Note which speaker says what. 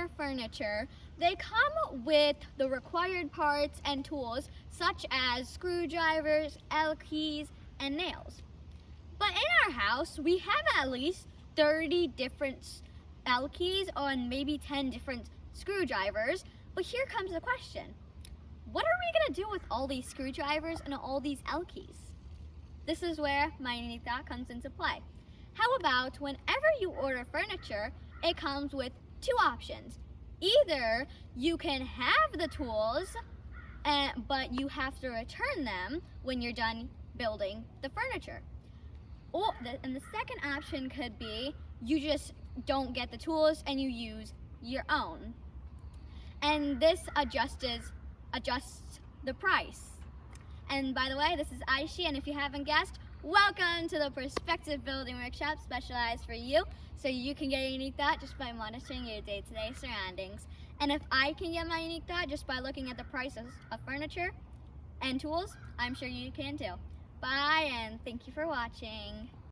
Speaker 1: order furniture, they come with the required parts and tools such as screwdrivers, L keys, and nails. But in our house, we have at least 30 different L keys and maybe 10 different screwdrivers. But here comes the question. What are we going to do with all these screwdrivers and all these L keys? This is where my unique thought comes into play. How about whenever you order furniture, it comes with two options. Either you can have the tools, but you have to return them when you're done building the furniture. And the second option could be you just don't get the tools and you use your own. And this adjusts the price. And by the way, this is Aishi, and if you haven't guessed, welcome to the Perspective Building Workshop specialized for you, so you can get a unique thought just by monitoring your day-to-day surroundings. And if I can get my unique thought just by looking at the prices of furniture and tools, I'm sure you can too. Bye, and thank you for watching.